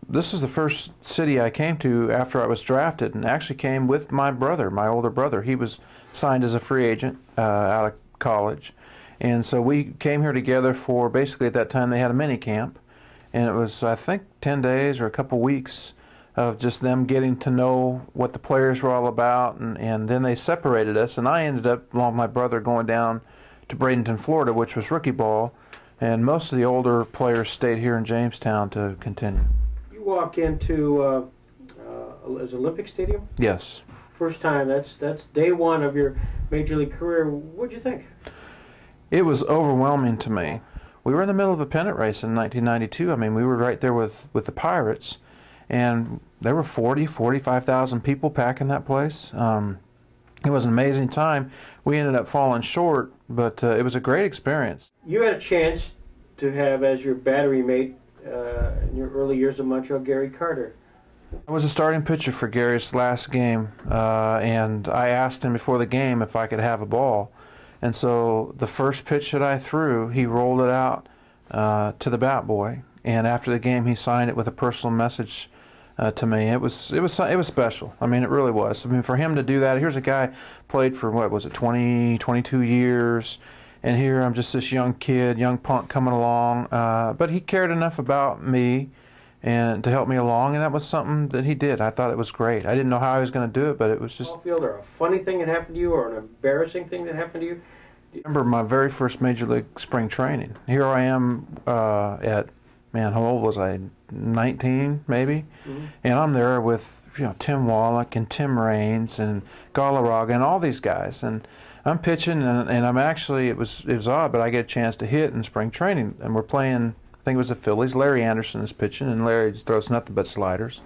This is the first city I came to after I was drafted, and actually came with my brother, my older brother. He was signed as a free agent out of college. And so we came here together for, basically at that time they had a mini camp. And it was, I think, 10 days or a couple weeks of just them getting to know what the players were all about. And then they separated us, and I ended up, along with my brother, going down to Bradenton, Florida, which was rookie ball. And most of the older players stayed here in Jamestown to continue. You walk into is Olympic Stadium? Yes. First time. That's day one of your major league career. What'd you think? It was overwhelming to me. We were in the middle of a pennant race in 1992. I mean, we were right there with the Pirates, and there were 45,000 people packing that place. It was an amazing time. We ended up falling short, but it was a great experience. You had a chance to have as your battery mate in your early years of Montreal, Gary Carter. I was a starting pitcher for Gary's last game, and I asked him before the game if I could have a ball. And so the first pitch that I threw, he rolled it out to the bat boy. And after the game, he signed it with a personal message to me. It was special. I mean, it really was. I mean, for him to do that, here's a guy played for, what was it, 22 years, and here I'm just this young kid, young punk coming along. But he cared enough about me and to help me along, and that was something that he did. I thought it was great. I didn't know how I was going to do it, but it was just... Field, or a funny thing that happened to you, or an embarrassing thing that happened to you? I remember my very first Major League spring training. Here I am at, man, how old was I? 19, maybe? Mm-hmm. And I'm there with, you know, Tim Wallach and Tim Raines and Galarraga and all these guys. And I'm pitching, and I'm actually, it was odd, but I get a chance to hit in spring training. And we're playing, I think it was the Phillies. Larry Anderson is pitching, and Larry throws nothing but sliders.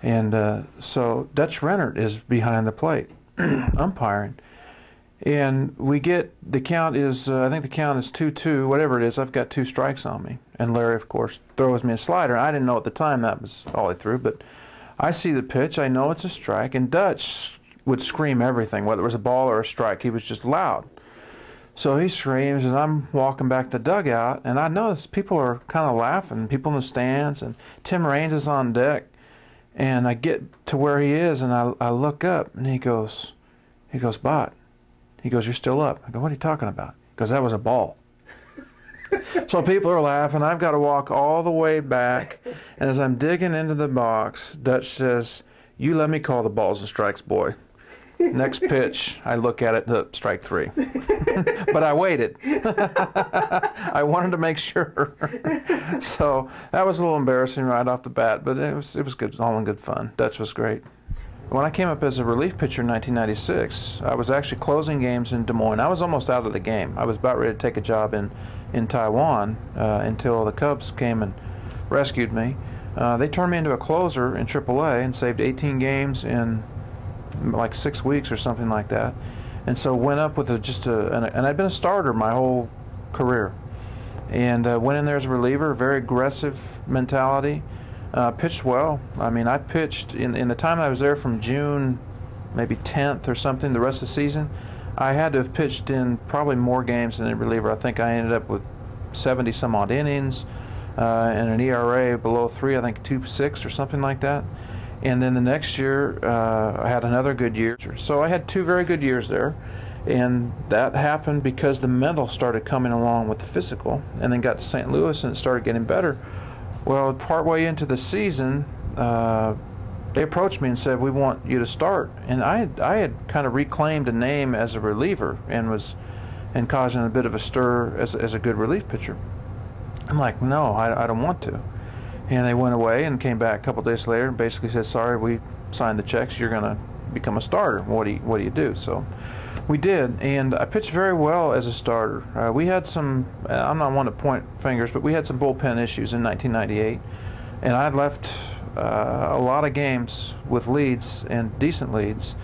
And so Dutch Rennert is behind the plate, umpiring. And we get, the count is, I think the count is 2-2, whatever it is. I've got 2 strikes on me. And Larry, of course, throws me a slider. I didn't know at the time that was all he threw, but I see the pitch. I know it's a strike. And Dutch would scream everything, whether it was a ball or a strike. He was just loud. So he screams, and I'm walking back to the dugout, and I notice people are kind of laughing, people in the stands, and Tim Raines is on deck. And I get to where he is, and I look up, and he goes, Bot. He goes, "You're still up." I go, "What are you talking about?" He goes, "That was a ball." So people are laughing. I've got to walk all the way back. And as I'm digging into the box, Dutch says, "You let me call the balls and strikes, boy." Next pitch, I look at it, strike 3. But I waited. I wanted to make sure. So that was a little embarrassing right off the bat, but it was good, all in good fun. Dutch was great. When I came up as a relief pitcher in 1996, I was actually closing games in Des Moines. I was almost out of the game. I was about ready to take a job in Taiwan until the Cubs came and rescued me. They turned me into a closer in AAA and saved 18 games in like 6 weeks or something like that. And so went up with and I'd been a starter my whole career. And went in there as a reliever, very aggressive mentality. Pitched well. I mean, I pitched in the time I was there from June, maybe 10th or something, the rest of the season. I had to have pitched in probably more games than a reliever. I think I ended up with 70 some odd innings and an ERA below 3, I think 2.6 or something like that. And then the next year I had another good year. So I had 2 very good years there. And that happened because the mental started coming along with the physical, and then got to St. Louis and it started getting better. Well, partway into the season, they approached me and said, "We want you to start." And I had kind of reclaimed a name as a reliever and causing a bit of a stir as a good relief pitcher. I'm like, "No, I don't want to." And they went away and came back a couple days later and basically said, "Sorry, we signed the checks. You're going to become a starter. What do you do?" So we did, and I pitched very well as a starter. We had some, I'm not one to point fingers, but we had some bullpen issues in 1998, and I left a lot of games with leads, and decent leads,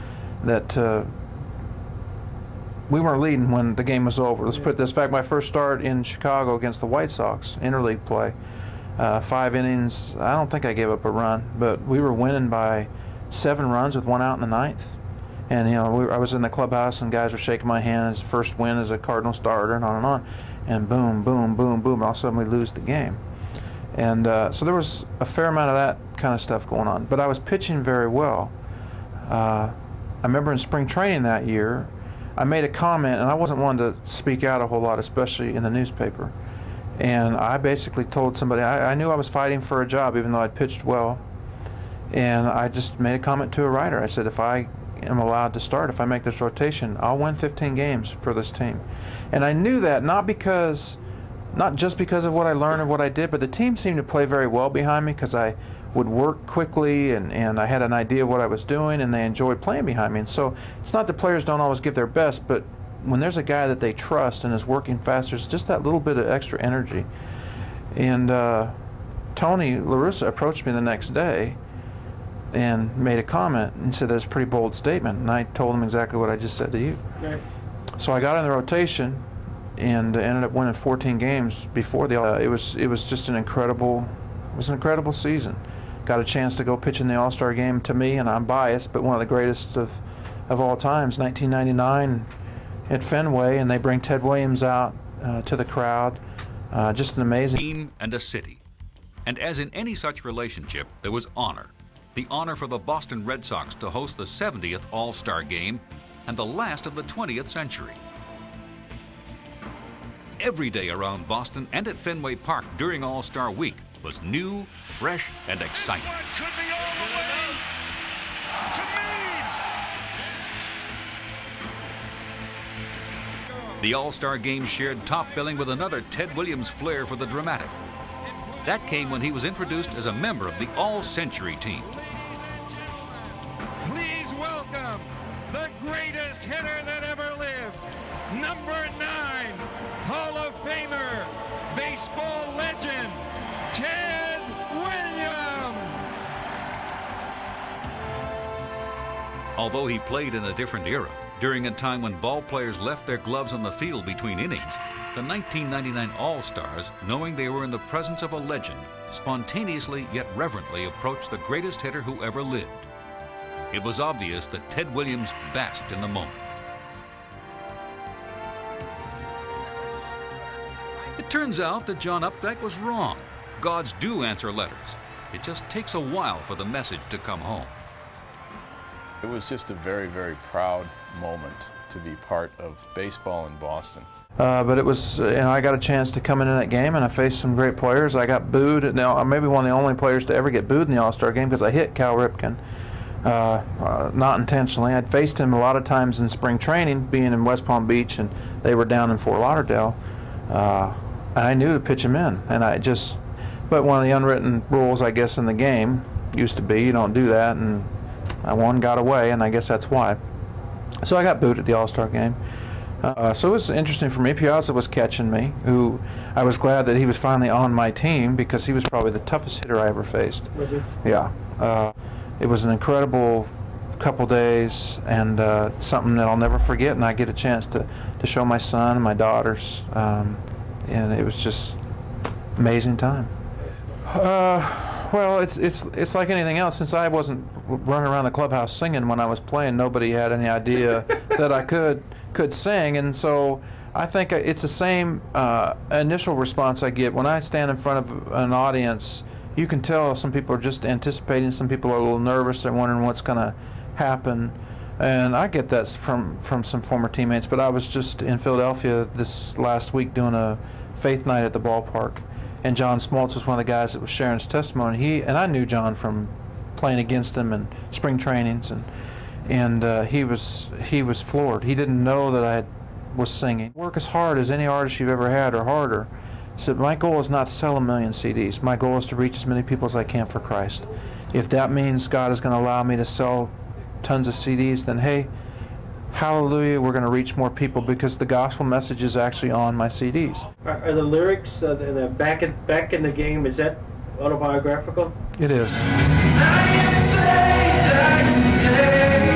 that we weren't leading when the game was over. Let's put it this. In fact, my first start in Chicago against the White Sox, interleague play, 5 innings, I don't think I gave up a run, but we were winning by 7 runs with 1 out in the 9th. And, you know, I was in the clubhouse and guys were shaking my hand. His first win as a Cardinal starter, and on and on. And boom, boom, boom, boom. All of a sudden we lose the game. And so there was a fair amount of that kind of stuff going on. But I was pitching very well. I remember in spring training that year, I made a comment, and I wasn't one to speak out a whole lot, especially in the newspaper. And I basically told somebody, I knew I was fighting for a job even though I'd pitched well. And I just made a comment to a writer. I said, if I am allowed to start, if I make this rotation, I'll win 15 games for this team. And I knew that not just because of what I learned or what I did, but the team seemed to play very well behind me because I would work quickly and I had an idea of what I was doing, and they enjoyed playing behind me. And so it's not that players don't always give their best, but when there's a guy that they trust and is working fast, there's just that little bit of extra energy. And Tony LaRussa approached me the next day and made a comment and said that's a pretty bold statement, and I told him exactly what I just said to you. Okay. So I got in the rotation and ended up winning 14 games before the it was just an incredible season. Got a chance to go pitch in the All-Star game, to me, and I'm biased, but one of the greatest of all times, 1999 at Fenway, and they bring Ted Williams out to the crowd. Just an amazing team and a city. And as in any such relationship, there was honor. The honor for the Boston Red Sox to host the 70th All-Star game and the last of the 20th century. Every day around Boston and at Fenway Park during All-Star Week was new, fresh, and exciting. This one could be all the way to Meade. The All-Star game shared top billing with another Ted Williams flair for the dramatic. That came when he was introduced as a member of the All-Century team. Please welcome the greatest hitter that ever lived, number 9, Hall of Famer, baseball legend, Ted Williams. Although he played in a different era, during a time when ball players left their gloves on the field between innings, the 1999 All-Stars, knowing they were in the presence of a legend, spontaneously yet reverently approached the greatest hitter who ever lived. It was obvious that Ted Williams basked in the moment. It turns out that John Updike was wrong. Gods do answer letters. It just takes a while for the message to come home. It was just a very, very proud moment to be part of baseball in Boston. But it was, I got a chance to come in that game, and I faced some great players. I got booed. Now, I'm maybe one of the only players to ever get booed in the All-Star game because I hit Cal Ripken, not intentionally. I'd faced him a lot of times in spring training, being in West Palm Beach, and they were down in Fort Lauderdale. And I knew to pitch him in, but one of the unwritten rules, I guess, in the game used to be you don't do that, and one got away, and I guess that's why. So I got booed at the All-Star game. So it was interesting for me. Piazza was catching me, who I was glad that he was finally on my team because he was probably the toughest hitter I ever faced. Was he? Yeah. It was an incredible couple days and something that I'll never forget, and I get a chance to show my son and my daughters, and it was just amazing time. Well, it's like anything else. Since I wasn't running around the clubhouse singing when I was playing, nobody had any idea that I could sing, and so I think it's the same initial response I get when I stand in front of an audience. You can tell some people are just anticipating, some people are a little nervous, they're wondering what's going to happen, and I get that from some former teammates. But I was just in Philadelphia this last week doing a faith night at the ballpark, and John Smoltz was one of the guys that was sharing his testimony. And I knew John from playing against him in spring trainings, and he was floored. He didn't know that I was singing. Work as hard as any artist you've ever had, or harder. He said, my goal is not to sell 1 million CDs. My goal is to reach as many people as I can for Christ. If that means God is going to allow me to sell tons of CDs, then hey, hallelujah, we're going to reach more people because the gospel message is actually on my CDs. Are the lyrics back in the game, is that autobiographical? It is. I am saved,